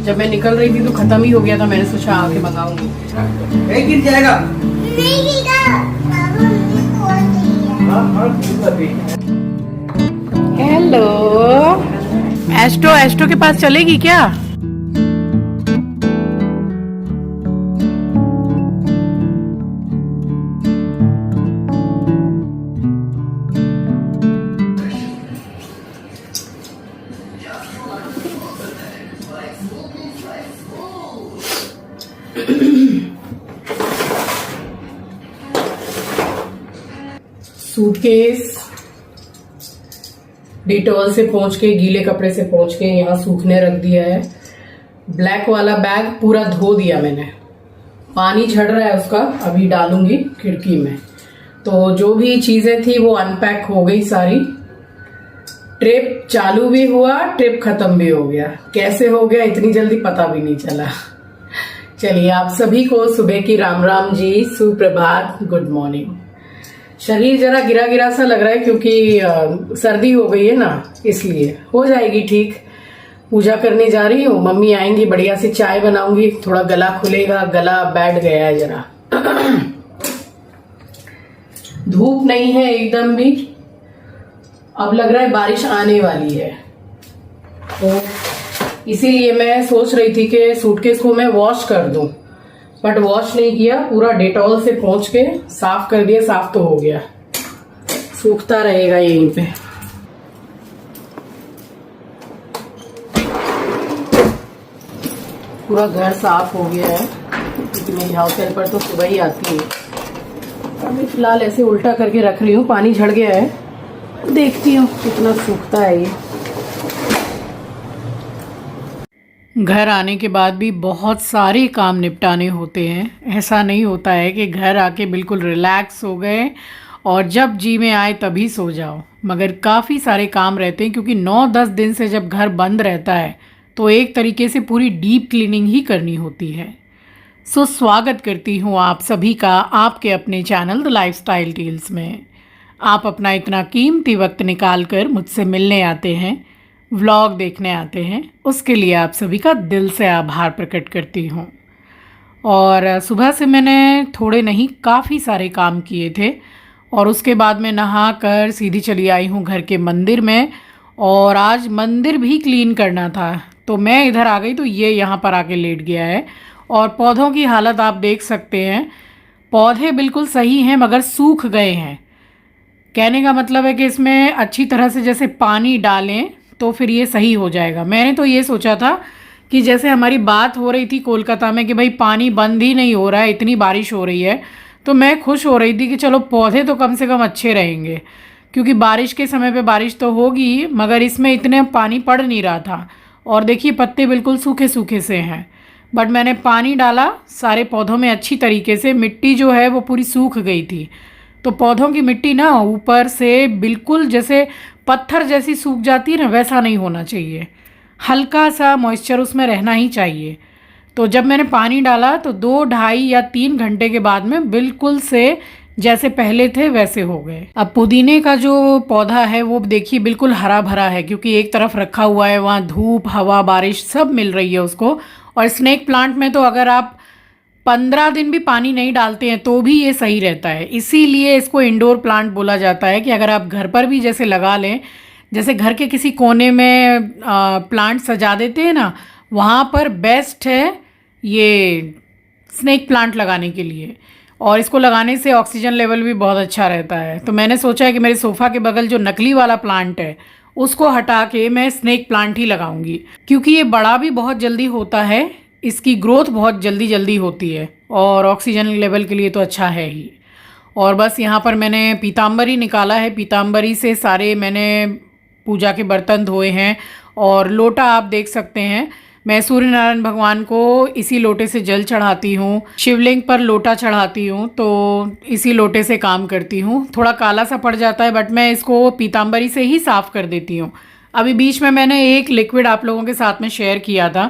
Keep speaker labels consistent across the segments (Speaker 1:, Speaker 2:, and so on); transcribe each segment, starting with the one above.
Speaker 1: जब मैं निकल रही थी तो खत्म ही हो गया था, मैंने सोचा आके मंगाऊंगी।
Speaker 2: गिर जाएगा।
Speaker 3: नहीं गिरा, मामा मुझे खोल दिया।
Speaker 1: हेलो, एस्ट्रो एस्ट्रो के पास चलेगी क्या? सूटकेस डिटॉल से पोंछ के, गीले कपड़े से पोंछ के यहाँ सूखने रख दिया है। ब्लैक वाला बैग पूरा धो दिया मैंने, पानी झड़ रहा है उसका, अभी डालूंगी खिड़की में। तो जो भी चीजें थी वो अनपैक हो गई सारी। ट्रिप चालू भी हुआ, ट्रिप खत्म भी हो गया। कैसे हो गया इतनी जल्दी पता भी नहीं चला। चलिए, आप सभी को सुबह की राम राम जी, सुप्रभात, गुड मॉर्निंग। शरीर जरा गिरा गिरा सा लग रहा है क्योंकि सर्दी हो गई है ना, इसलिए हो जाएगी ठीक। पूजा करने जा रही हूँ, मम्मी आएंगी, बढ़िया सी चाय बनाऊंगी, थोड़ा गला खुलेगा, गला बैठ गया है जरा। धूप नहीं है एकदम भी, अब लग रहा है बारिश आने वाली है। तो इसीलिए मैं सोच रही थी कि सूटकेस को मैं वॉश कर दूं, बट वॉश नहीं किया, पूरा डेटॉल से पोंछ के साफ कर दिया। साफ तो हो गया, सूखता रहेगा यहीं पे। पूरा घर साफ हो गया है क्योंकि मेरी हाउस हेल्पर तो सुबह ही आती है। अभी फिलहाल ऐसे उल्टा करके रख रही हूँ, पानी झड़ गया है, देखती हूँ कितना सूखता है ये। घर आने के बाद भी बहुत सारे काम निपटाने होते हैं। ऐसा नहीं होता है कि घर आके बिल्कुल रिलैक्स हो गए और जब जी में आए तभी सो जाओ, मगर काफ़ी सारे काम रहते हैं क्योंकि 9-10 दिन से जब घर बंद रहता है तो एक तरीके से पूरी डीप क्लीनिंग ही करनी होती है। सो स्वागत करती हूँ आप सभी का आपके अपने चैनल द लाइफस्टाइल टेल्स में। आप अपना इतना कीमती वक्त निकाल कर मुझसे मिलने आते हैं, व्लॉग देखने आते हैं, उसके लिए आप सभी का दिल से आभार प्रकट करती हूँ। और सुबह से मैंने थोड़े नहीं काफ़ी सारे काम किए थे और उसके बाद मैं नहा कर सीधी चली आई हूँ घर के मंदिर में। और आज मंदिर भी क्लीन करना था तो मैं इधर आ गई, तो ये यहाँ पर आके लेट गया है। और पौधों की हालत आप देख सकते हैं, पौधे बिल्कुल सही हैं मगर सूख गए हैं। कहने का मतलब है कि इसमें अच्छी तरह से जैसे पानी डालें तो फिर ये सही हो जाएगा। मैंने तो ये सोचा था कि जैसे हमारी बात हो रही थी कोलकाता में कि भाई पानी बंद ही नहीं हो रहा है, इतनी बारिश हो रही है, तो मैं खुश हो रही थी कि चलो पौधे तो कम से कम अच्छे रहेंगे क्योंकि बारिश के समय पे बारिश तो होगी, मगर इसमें इतने पानी पड़ नहीं रहा था। और देखिए पत्ते बिल्कुल सूखे सूखे से हैं, बट मैंने पानी डाला सारे पौधों में अच्छी तरीके से। मिट्टी जो है वो पूरी सूख गई थी, तो पौधों की मिट्टी ना ऊपर से बिल्कुल जैसे पत्थर जैसी सूख जाती है ना, वैसा नहीं होना चाहिए, हल्का सा मॉइस्चर उसमें रहना ही चाहिए। तो जब मैंने पानी डाला तो 2, 2.5 या 3 घंटे के बाद में बिल्कुल से जैसे पहले थे वैसे हो गए। अब पुदीने का जो पौधा है वो देखिए बिल्कुल हरा भरा है क्योंकि एक तरफ रखा हुआ है, वहाँ धूप हवा बारिश सब मिल रही है उसको। और स्नेक प्लांट में तो अगर आप 15 दिन भी पानी नहीं डालते हैं तो भी ये सही रहता है, इसीलिए इसको इंडोर प्लांट बोला जाता है कि अगर आप घर पर भी जैसे लगा लें, जैसे घर के किसी कोने में प्लांट सजा देते हैं ना, वहाँ पर बेस्ट है ये स्नेक प्लांट लगाने के लिए। और इसको लगाने से ऑक्सीजन लेवल भी बहुत अच्छा रहता है। तो मैंने सोचा है कि मेरे सोफ़ा के बगल जो नकली वाला प्लांट है उसको हटा के मैं स्नेक प्लांट ही लगाऊंगी क्योंकि ये बड़ा भी बहुत जल्दी होता है, इसकी ग्रोथ बहुत जल्दी जल्दी होती है और ऑक्सीजन लेवल के लिए तो अच्छा है ही। और बस यहाँ पर मैंने पीताम्बरी निकाला है, पीताम्बरी से सारे मैंने पूजा के बर्तन धोए हैं। और लोटा आप देख सकते हैं, मैं सूर्य नारायण भगवान को इसी लोटे से जल चढ़ाती हूँ, शिवलिंग पर लोटा चढ़ाती हूँ, तो इसी लोटे से काम करती हूँ। थोड़ा काला सा पड़ जाता है बट मैं इसको पीताम्बरी से ही साफ़ कर देती हूँ। अभी बीच में मैंने एक लिक्विड आप लोगों के साथ में शेयर किया था,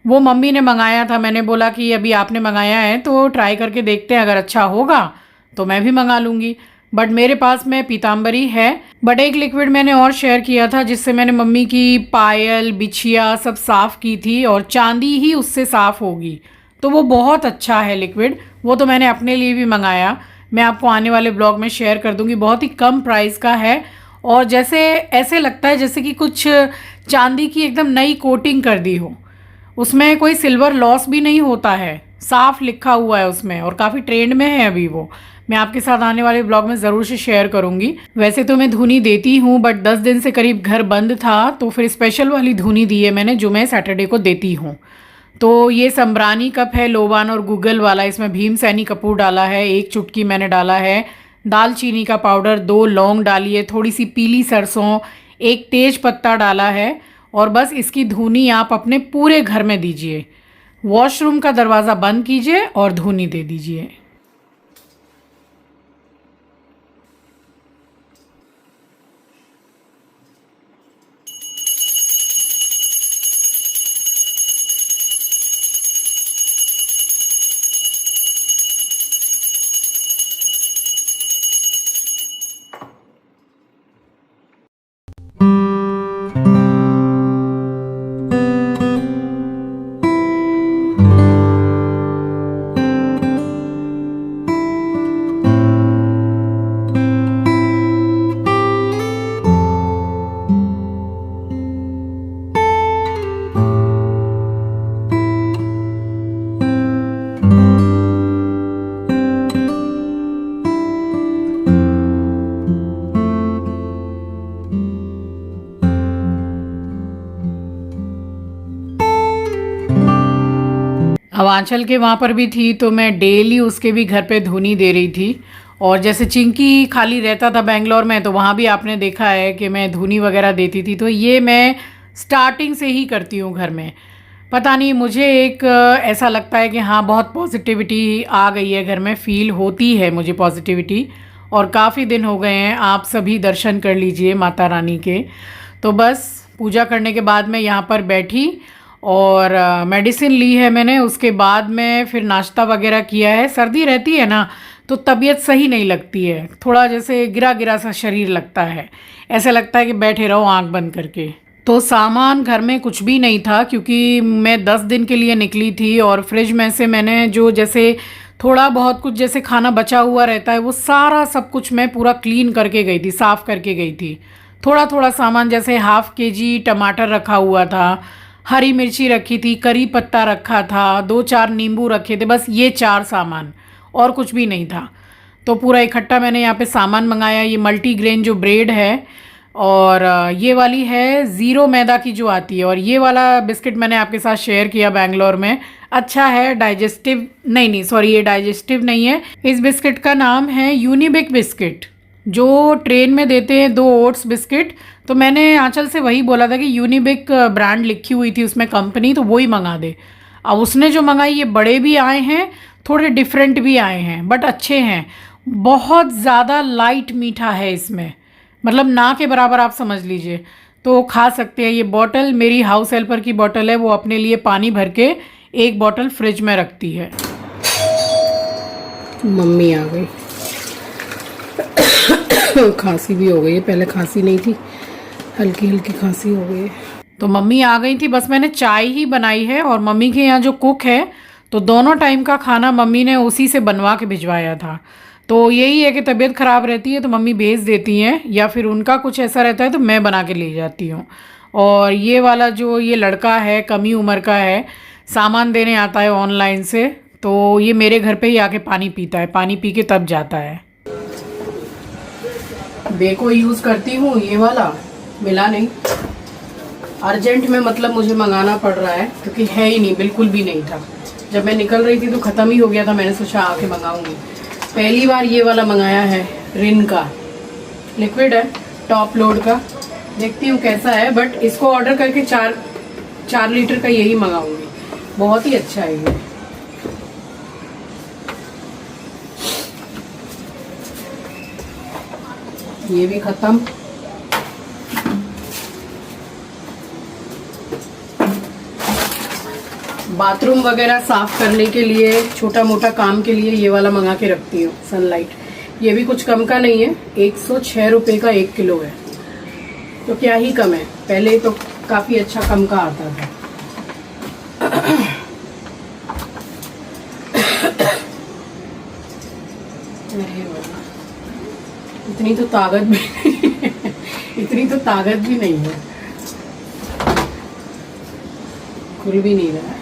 Speaker 1: वो मम्मी ने मंगाया था। मैंने बोला कि अभी आपने मंगाया है तो ट्राई करके देखते हैं, अगर अच्छा होगा तो मैं भी मंगा लूँगी। बट मेरे पास में पीताम्बरी है। बट एक लिक्विड मैंने और शेयर किया था जिससे मैंने मम्मी की पायल बिछिया सब साफ़ की थी और चांदी ही उससे साफ़ होगी, तो वो बहुत अच्छा है लिक्विड। वो तो मैंने अपने लिए भी मंगाया, मैं आपको आने वाले ब्लॉग में शेयर कर दूंगी। बहुत ही कम प्राइस का है और जैसे ऐसे लगता है जैसे कि कुछ चांदी की एकदम नई कोटिंग कर दी हो। उसमें कोई सिल्वर लॉस भी नहीं होता है, साफ लिखा हुआ है उसमें और काफ़ी ट्रेंड में है अभी वो। मैं आपके साथ आने वाले ब्लॉग में ज़रूर से शेयर करूंगी। वैसे तो मैं धुनी देती हूँ बट 10 दिन से करीब घर बंद था, तो फिर स्पेशल वाली धुनी दी है मैंने जो मैं सैटरडे को देती हूँ। तो ये संब्रानी कप है लोबान और गूगल वाला, इसमें भीम सैनी कपूर डाला है, 1 चुटकी मैंने डाला है दालचीनी का पाउडर, 2 लौंग डाली है, थोड़ी सी पीली सरसों, 1 तेज पत्ता डाला है और बस इसकी धुनी आप अपने पूरे घर में दीजिए। वॉशरूम का दरवाज़ा बंद कीजिए और धुनी दे दीजिए। अब आंचल के वहाँ पर भी थी तो मैं डेली उसके भी घर पे धुनी दे रही थी। और जैसे चिंकी खाली रहता था बेंगलोर में तो वहाँ भी आपने देखा है कि मैं धुनी वगैरह देती थी। तो ये मैं स्टार्टिंग से ही करती हूँ घर में। पता नहीं मुझे एक ऐसा लगता है कि हाँ बहुत पॉजिटिविटी आ गई है घर में, फ़ील होती है मुझे पॉजिटिविटी। और काफ़ी दिन हो गए हैं, आप सभी दर्शन कर लीजिए माता रानी के। तो बस पूजा करने के बाद मैं यहाँ पर बैठी और मेडिसिन ली है मैंने। उसके बाद में फिर नाश्ता वगैरह किया है। सर्दी रहती है ना तो तबीयत सही नहीं लगती है, थोड़ा जैसे गिरा गिरा सा शरीर लगता है, ऐसा लगता है कि बैठे रहो आंख बंद करके। तो सामान घर में कुछ भी नहीं था क्योंकि मैं 10 दिन के लिए निकली थी और फ्रिज में से मैंने जो जैसे थोड़ा बहुत कुछ जैसे खाना बचा हुआ रहता है वो सारा सब कुछ मैं पूरा क्लीन करके गई थी, साफ़ करके गई थी। थोड़ा थोड़ा सामान जैसे ½ kg टमाटर रखा हुआ था, हरी मिर्ची रखी थी, करी पत्ता रखा था, 2-4 नींबू रखे थे, बस ये 4 सामान और कुछ भी नहीं था। तो पूरा इकट्ठा मैंने यहाँ पे सामान मंगाया। ये मल्टीग्रेन जो ब्रेड है और ये वाली है ज़ीरो मैदा की जो आती है, और ये वाला बिस्किट मैंने आपके साथ शेयर किया बेंगलोर में, अच्छा है डाइजेस्टिव, नहीं सॉरी ये डाइजेस्टिव नहीं है। इस बिस्किट का नाम है यूनिबिक बिस्किट, जो ट्रेन में देते हैं 2 ओट्स बिस्किट। तो मैंने आंचल से वही बोला था कि यूनिबिक ब्रांड लिखी हुई थी उसमें कंपनी, तो वही मंगा दे। अब उसने जो मंगाई ये बड़े भी आए हैं, थोड़े डिफरेंट भी आए हैं बट अच्छे हैं। बहुत ज़्यादा लाइट मीठा है इसमें, मतलब ना के बराबर आप समझ लीजिए, तो खा सकते हैं। ये बॉटल मेरी हाउस हेल्पर की बॉटल है, वो अपने लिए पानी भर के 1 बॉटल फ्रिज में रखती है। मम्मी आ गई, खांसी भी हो गई है, पहले खांसी नहीं थी, हल्की हल्की खांसी हो गई है। तो मम्मी आ गई थी, बस मैंने चाय ही बनाई है। और मम्मी के यहाँ जो कुक है तो दोनों टाइम का खाना मम्मी ने उसी से बनवा के भिजवाया था। तो यही है कि तबीयत ख़राब रहती है तो मम्मी भेज देती हैं, या फिर उनका कुछ ऐसा रहता है तो मैं बना के ले जाती हूँ। और ये वाला जो ये लड़का है कम ही उम्र का है, सामान देने आता है ऑनलाइन से, तो ये मेरे घर पे ही आके पानी पीता है, पानी पी के तब जाता है। बेको यूज़ करती हूँ, ये वाला मिला नहीं, अर्जेंट में मतलब मुझे मंगाना पड़ रहा है क्योंकि है ही नहीं, बिल्कुल भी नहीं था। जब मैं निकल रही थी तो ख़त्म ही हो गया था, मैंने सोचा आके मंगाऊंगी। पहली बार ये वाला मंगाया है, रिन का लिक्विड है, टॉप लोड का, देखती हूँ कैसा है। बट इसको ऑर्डर करके 4 लीटर का यही मंगाऊंगी, बहुत ही अच्छा है ये भी ख़त्म। बाथरूम वगैरह साफ़ करने के लिए, छोटा मोटा काम के लिए ये वाला मंगा के रखती हूँ, सनलाइट। ये भी कुछ कम का नहीं है, 106 रुपये का 1 किलो है, तो क्या ही कम है। पहले तो काफ़ी अच्छा कम का आता था। इतनी तो ताकत भी इतनी तो ताकत भी नहीं है, खुल भी नहीं रहा है।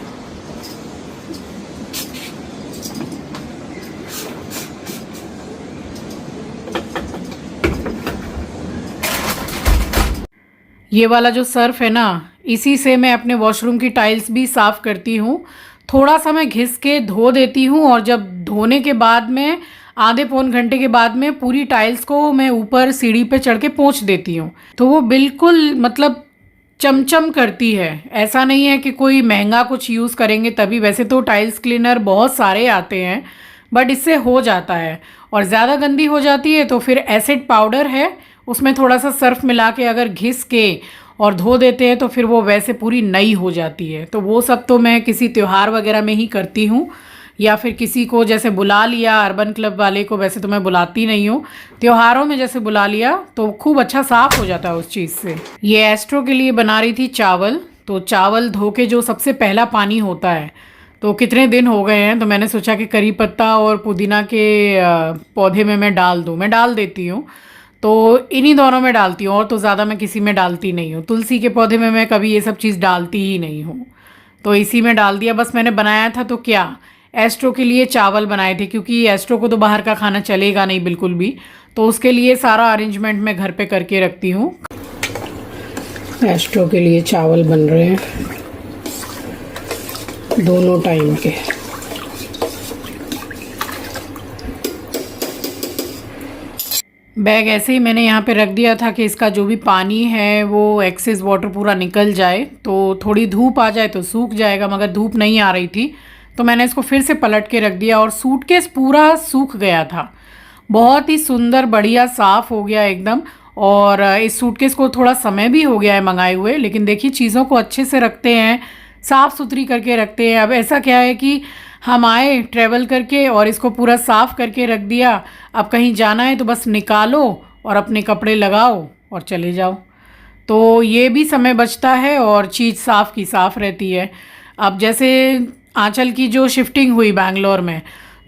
Speaker 1: ये वाला जो सर्फ है ना, इसी से मैं अपने वॉशरूम की टाइल्स भी साफ़ करती हूँ। थोड़ा सा मैं घिस के धो देती हूँ और जब धोने के बाद में आधे पौन घंटे के बाद में पूरी टाइल्स को मैं ऊपर सीढ़ी पे चढ़ के पोंछ देती हूँ, तो वो बिल्कुल मतलब चमचम करती है। ऐसा नहीं है कि कोई महंगा कुछ यूज़ करेंगे तभी, वैसे तो टाइल्स क्लीनर बहुत सारे आते हैं, बट इससे हो जाता है। और ज़्यादा गंदी हो जाती है तो फिर एसिड पाउडर है, उसमें थोड़ा सा सर्फ मिला के अगर घिस के और धो देते हैं तो फिर वो वैसे पूरी नई हो जाती है। तो वो सब तो मैं किसी त्यौहार वगैरह में ही करती हूँ, या फिर किसी को जैसे बुला लिया, अर्बन क्लब वाले को वैसे तो मैं बुलाती नहीं हूँ, त्योहारों में जैसे बुला लिया तो खूब अच्छा साफ़ हो जाता है उस चीज़ से। ये एस्ट्रो के लिए बना रही थी चावल, तो चावल धो के जो सबसे पहला पानी होता है, तो कितने दिन हो गए हैं तो मैंने सोचा कि करी पत्ता और पुदीना के पौधे में मैं डाल दूँ। मैं डाल देती हूँ, तो इन्हीं दोनों में डालती हूँ, और तो ज़्यादा मैं किसी में डालती नहीं हूँ। तुलसी के पौधे में मैं कभी ये सब चीज़ डालती ही नहीं हूँ, तो इसी में डाल दिया। बस मैंने बनाया था तो क्या, एस्ट्रो के लिए चावल बनाए थे, क्योंकि एस्ट्रो को तो बाहर का खाना चलेगा नहीं बिल्कुल भी, तो उसके लिए सारा अरेंजमेंट मैं घर पे करके रखती हूँ। एस्ट्रो के लिए चावल बन रहे हैं दोनों टाइम के। बैग ऐसे ही मैंने यहाँ पे रख दिया था कि इसका जो भी पानी है वो एक्सेस वाटर पूरा निकल जाए, तो थोड़ी धूप आ जाए तो सूख जाएगा, मगर धूप नहीं आ रही थी तो मैंने इसको फिर से पलट के रख दिया और सूटकेस पूरा सूख गया था, बहुत ही सुंदर बढ़िया साफ़ हो गया एकदम। और इस सूटकेस को थोड़ा समय भी हो गया है मंगाए हुए, लेकिन देखिए चीज़ों को अच्छे से रखते हैं, साफ़ सुथरी करके रखते हैं। अब ऐसा क्या है कि हम आए ट्रैवल करके और इसको पूरा साफ़ करके रख दिया, अब कहीं जाना है तो बस निकालो और अपने कपड़े लगाओ और चले जाओ, तो ये भी समय बचता है और चीज़ साफ़ की साफ़ रहती है। अब जैसे आंचल की जो शिफ्टिंग हुई बैंगलोर में,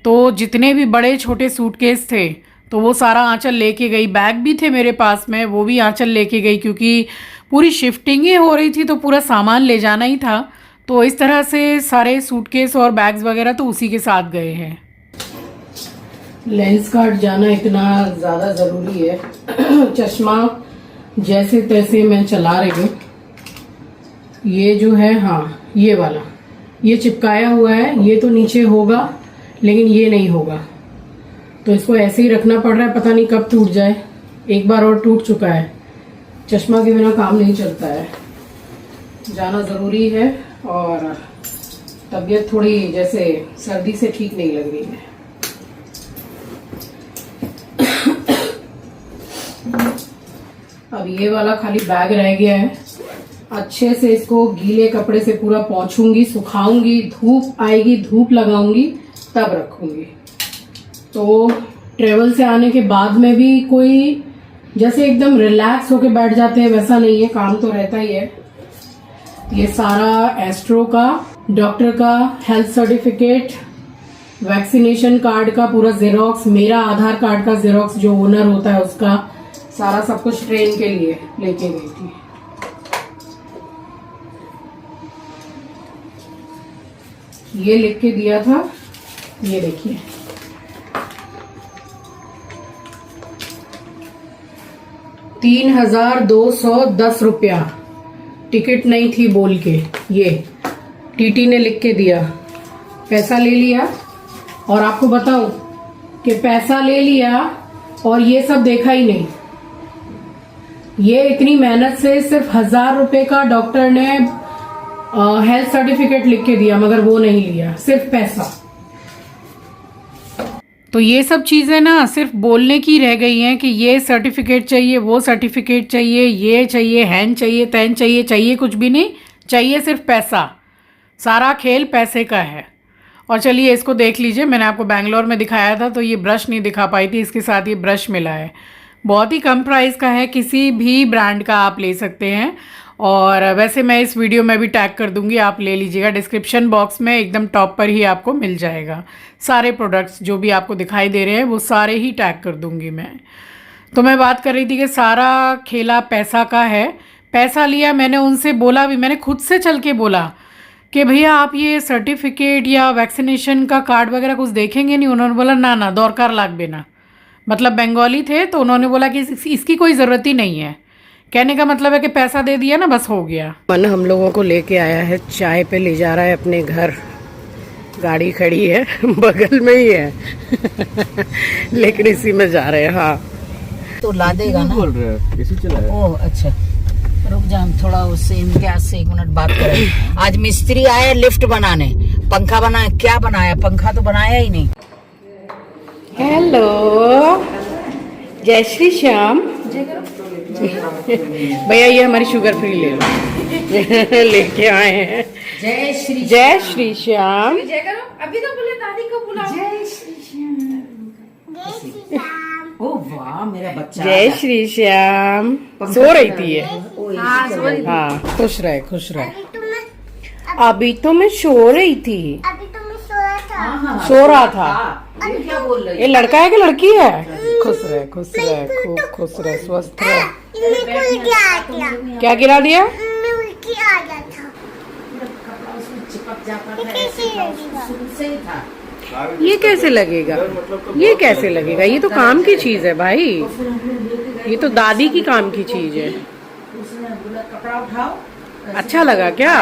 Speaker 1: तो जितने भी बड़े छोटे सूटकेस थे तो वो सारा आंचल लेके गई, बैग भी थे मेरे पास में वो भी आंचल लेके गई, क्योंकि पूरी शिफ्टिंग ही हो रही थी तो पूरा सामान ले जाना ही था। तो इस तरह से सारे सूटकेस और बैग्स वगैरह तो उसी के साथ गए हैं। लेंस कार्ड जाना इतना ज़्यादा ज़रूरी है। चश्मा जैसे तैसे मैं चला रही हूँ। ये जो है, हाँ ये वाला, ये चिपकाया हुआ है, ये तो नीचे होगा लेकिन ये नहीं होगा, तो इसको ऐसे ही रखना पड़ रहा है, पता नहीं कब टूट जाए। एक बार और टूट चुका है। चश्मा के बिना काम नहीं चलता है, जाना ज़रूरी है। और तबीयत थोड़ी जैसे सर्दी से ठीक नहीं लग रही है। अब ये वाला खाली बैग रह गया है, अच्छे से इसको गीले कपड़े से पूरा पोंछूंगी, सुखाऊंगी, धूप आएगी, धूप लगाऊंगी, तब रखूंगी। तो ट्रेवल से आने के बाद में भी कोई जैसे एकदम रिलैक्स होके बैठ जाते हैं वैसा नहीं है, काम तो रहता ही है। ये सारा एस्ट्रो का, डॉक्टर का हेल्थ सर्टिफिकेट, वैक्सीनेशन कार्ड का पूरा जेरोक्स, मेरा आधार कार्ड का जेरोक्स, जो ओनर होता है उसका, सारा सब कुछ ट्रेन के लिए लेके गई थी। ये लिख के दिया था, ये देखिए, ₹3,210 टिकट नहीं थी बोल के, ये टीटी ने लिख के दिया। पैसा ले लिया, और आपको बताऊं कि पैसा ले लिया और ये सब देखा ही नहीं। ये इतनी मेहनत से सिर्फ ₹1,000 का डॉक्टर ने हेल्थ सर्टिफिकेट लिख के दिया, मगर वो नहीं लिया, सिर्फ पैसा। तो ये सब चीज़ें ना सिर्फ बोलने की रह गई हैं कि ये सर्टिफिकेट चाहिए, वो सर्टिफिकेट चाहिए, ये चाहिए, हैन चाहिए, तैन चाहिए, चाहिए कुछ भी नहीं, चाहिए सिर्फ पैसा। सारा खेल पैसे का है। और चलिए इसको देख लीजिए, मैंने आपको बैंगलोर में दिखाया था तो ये ब्रश नहीं दिखा पाई थी, इसके साथ ये ब्रश मिला है। बहुत ही कम प्राइस का है, किसी भी ब्रांड का आप ले सकते हैं। और वैसे मैं इस वीडियो में भी टैग कर दूंगी, आप ले लीजिएगा। डिस्क्रिप्शन बॉक्स में एकदम टॉप पर ही आपको मिल जाएगा। सारे प्रोडक्ट्स जो भी आपको दिखाई दे रहे हैं वो सारे ही टैग कर दूंगी मैं। तो मैं बात कर रही थी कि सारा खेला पैसा का है। पैसा लिया, मैंने उनसे बोला भी, मैंने खुद से चल के बोला कि भैया आप ये सर्टिफिकेट या वैक्सीनेशन का कार्ड वगैरह कुछ देखेंगे नहीं? उन्होंने बोला ना ना दौरकार लाग बेना। मतलब बंगाली थे तो उन्होंने बोला कि इसकी कोई ज़रूरत ही नहीं है। कहने का मतलब है कि पैसा दे दिया ना, बस हो गया। मन हम लोगों को लेके आया है, चाय पे ले जा रहा है अपने घर। गाड़ी खड़ी है बगल में ही है लेकिन इसी में जा रहे हैं। हाँ
Speaker 2: तो ला देगा ना।
Speaker 4: बोल रहे हैं कैसे चला है?
Speaker 2: ओह अच्छा, रुक जा, हम थोड़ा उससे इनके हाथ से 1 मिनट बात करें। आज मिस्त्री आए लिफ्ट बनाने, पंखा बनाया। क्या बनाया? पंखा तो बनाया ही नहीं।
Speaker 1: हेलो, जय श्री श्याम। भैया ये हमारी शुगर फ्री ले लो लेके आए हैं।
Speaker 2: जय श्री
Speaker 1: जय श्री श्याम।
Speaker 3: अभी तो बोले दादी को बुलाओ। जय श्री श्याम।
Speaker 2: ओ वाह, मेरा बच्चा।
Speaker 1: जय श्री श्याम। सो रही थी ये।
Speaker 3: हाँ,
Speaker 1: खुश रहे खुश रहे। अभी तो मैं सो रही थी।
Speaker 3: अभी तो मैं सोया था।
Speaker 1: सो रहा था।
Speaker 2: ये क्या बोल रही
Speaker 1: ये लड़का है कि लड़की है? खुश रहे खूब खुश रहे, स्वस्थ रहे।
Speaker 3: मेरे को उल्टी आ गया।
Speaker 1: क्या गिरा दिया?
Speaker 3: मैं उल्टी आ गया था।
Speaker 2: कपड़ा उसमें चिपक जाता था,
Speaker 3: कैसे
Speaker 2: ऐसे
Speaker 3: लगेगा?
Speaker 2: शुरू से ही था।
Speaker 1: ये कैसे लगेगा? ये कैसे लगेगा? ये तो काम की चीज है भाई, ये तो दादी की काम की चीज है।
Speaker 2: उसने बोला कपड़ा उठाओ।
Speaker 1: अच्छा लगा क्या?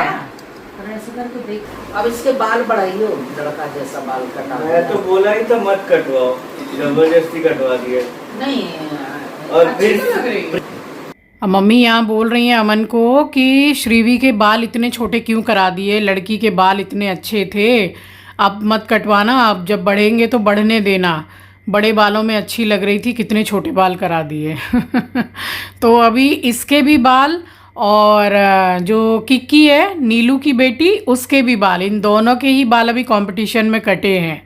Speaker 2: और ऐसे करके देख। अब इसके बाल बढ़ाइयो, लड़का जैसा बाल कटा।
Speaker 4: मैं तो बोला ही था मत कटवाओ, जबरदस्ती कटवा दिया।
Speaker 2: नहीं,
Speaker 4: और फिर
Speaker 1: अब मम्मी यहाँ बोल रही हैं अमन को कि श्रीवी के बाल इतने छोटे क्यों करा दिए, लड़की के बाल इतने अच्छे थे, अब मत कटवाना, अब जब बढ़ेंगे तो बढ़ने देना। बड़े बालों में अच्छी लग रही थी, कितने छोटे बाल करा दिए तो अभी इसके भी बाल और जो किक्की है नीलू की बेटी, उसके भी बाल, इन दोनों के ही बाल अभी कंपटीशन में कटे हैं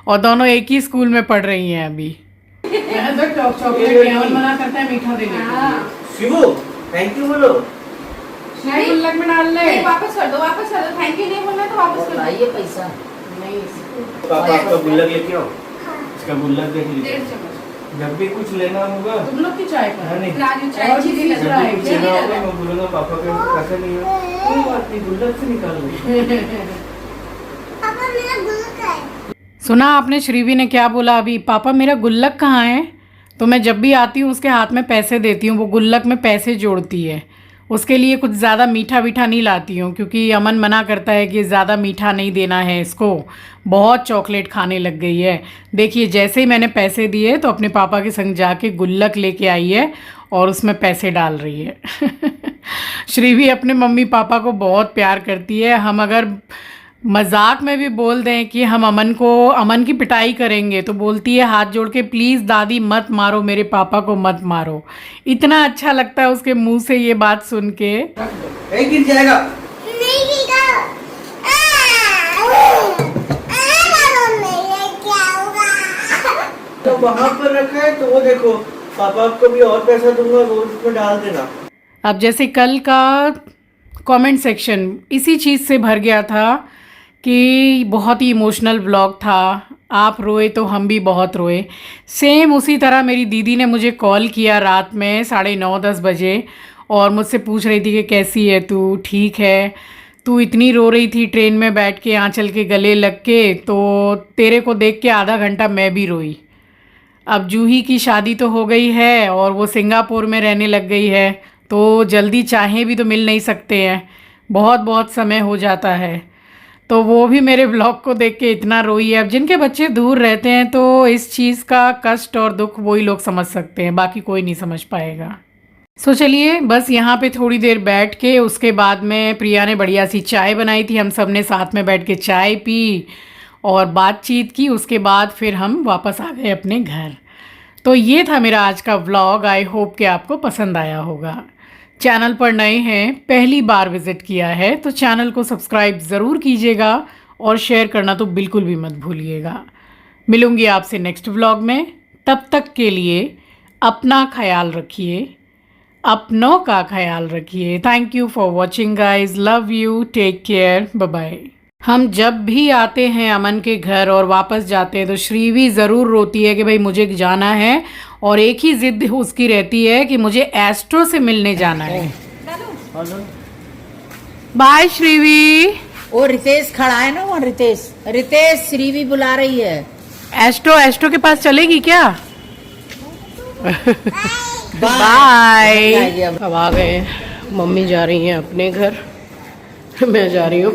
Speaker 1: और दोनों एक ही स्कूल में पढ़ रही हैं अभी। चॉकलेट मना करता है मीठा देने के लिए।
Speaker 4: शिवू थैंक यू बोलो।
Speaker 1: गुल्लक में डाल ले।
Speaker 5: वापस कर दो, थैंक यू नहीं बोलना तो वापस कर दो।
Speaker 2: लाइए पैसा।
Speaker 1: नहीं,
Speaker 4: पापा आपका गुल्लक लेके आओ, इसका गुल्लक देख लीजिए।
Speaker 5: 1.5 चम्मच।
Speaker 4: जब भी कुछ लेना होगा
Speaker 1: तुम लोग की चाय का
Speaker 4: नहीं
Speaker 5: राजू चाय
Speaker 1: और
Speaker 5: चीनी
Speaker 1: चीज़
Speaker 5: लगा
Speaker 1: रहा है,
Speaker 4: कुछ लेना होगा मैं बोलूंगा पापा के पैसे नहीं है, कोई बात नहीं गुल्लक से निकाल लो।
Speaker 3: पापा मेरा गुल्लक है।
Speaker 1: सुना आपने श्रीवी ने क्या बोला अभी? पापा मेरा गुल्लक कहाँ है? तो मैं जब भी आती हूँ उसके हाथ में पैसे देती हूँ, वो गुल्लक में पैसे जोड़ती है। उसके लिए कुछ ज़्यादा मीठा वीठा नहीं लाती हूँ क्योंकि अमन मना करता है कि ज़्यादा मीठा नहीं देना है इसको, बहुत चॉकलेट खाने लग गई है। देखिए जैसे ही मैंने पैसे दिए तो अपने पापा के संग जाके गुल्लक लेके आई है और उसमें पैसे डाल रही है श्रीवी अपने मम्मी पापा को बहुत प्यार करती है। हम अगर मजाक में भी बोल दें कि हम अमन की पिटाई करेंगे तो बोलती है हाथ जोड़ के, प्लीज़ दादी मत मारो, मेरे पापा को मत मारो। इतना अच्छा लगता है उसके मुंह से ये बात सुन के।
Speaker 4: गिर जाएगा।
Speaker 3: नहीं गिरा। क्या होगा?
Speaker 4: तो वहाँ पर रखा है तो वो देखो, पापा आपको भी और पैसा दूंगा वो उसमें डाल देना।
Speaker 1: अब जैसे कल का कमेंट सेक्शन इसी चीज़ से भर गया था कि बहुत ही इमोशनल व्लॉग था, आप रोए तो हम भी बहुत रोए। सेम उसी तरह मेरी दीदी ने मुझे कॉल किया रात में 9:30-10 बजे और मुझसे पूछ रही थी कि कैसी है तू, ठीक है? तू इतनी रो रही थी ट्रेन में बैठ के आंचल के गले लग के, तो तेरे को देख के आधा घंटा मैं भी रोई। अब जूही की शादी तो हो गई है और वो सिंगापुर में रहने लग गई है, तो जल्दी चाहें भी तो मिल नहीं सकते हैं, बहुत बहुत समय हो जाता है। तो वो भी मेरे ब्लॉग को देख के इतना रोई है। अब जिनके बच्चे दूर रहते हैं तो इस चीज़ का कष्ट और दुख वही लोग समझ सकते हैं, बाकी कोई नहीं समझ पाएगा। सो चलिए बस यहाँ पे थोड़ी देर बैठ के उसके बाद में प्रिया ने बढ़िया सी चाय बनाई थी, हम सब ने साथ में बैठ के चाय पी और बातचीत की। उसके बाद फिर हम वापस आ गए अपने घर। तो ये था मेरा आज का व्लॉग। आई होप कि आपको पसंद आया होगा। चैनल पर नए हैं, पहली बार विज़िट किया है तो चैनल को सब्सक्राइब ज़रूर कीजिएगा और शेयर करना तो बिल्कुल भी मत भूलिएगा। मिलूंगी आपसे नेक्स्ट व्लॉग में, तब तक के लिए अपना ख्याल रखिए, अपनों का ख्याल रखिए। Thank you for watching guys, love you, take care, bye bye. हम जब भी आते हैं अमन के घर और वापस जाते हैं तो श्रीवी ज़रूर रोती है कि भाई मुझे जाना है, और एक ही ज़िद उसकी रहती है कि मुझे एस्ट्रो से मिलने जाना है। बाय श्रीवी।
Speaker 2: वो रितेश खड़ा है ना, वो रितेश श्रीवी बुला रही है।
Speaker 1: एस्ट्रो के पास चलेगी क्या? बाय। अब आ गए, मम्मी जा रही हैं अपने घर, मैं जा रही हूँ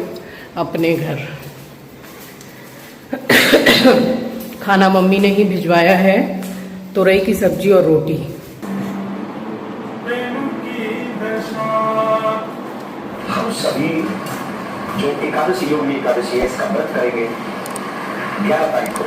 Speaker 1: अपने घर। खाना मम्मी ने ही भिजवाया है, तुरई की सब्जी और रोटी।
Speaker 6: हम सभी जो एकादशी योगी एकादशी है इसका व्रत करेंगे 11 तारीख को।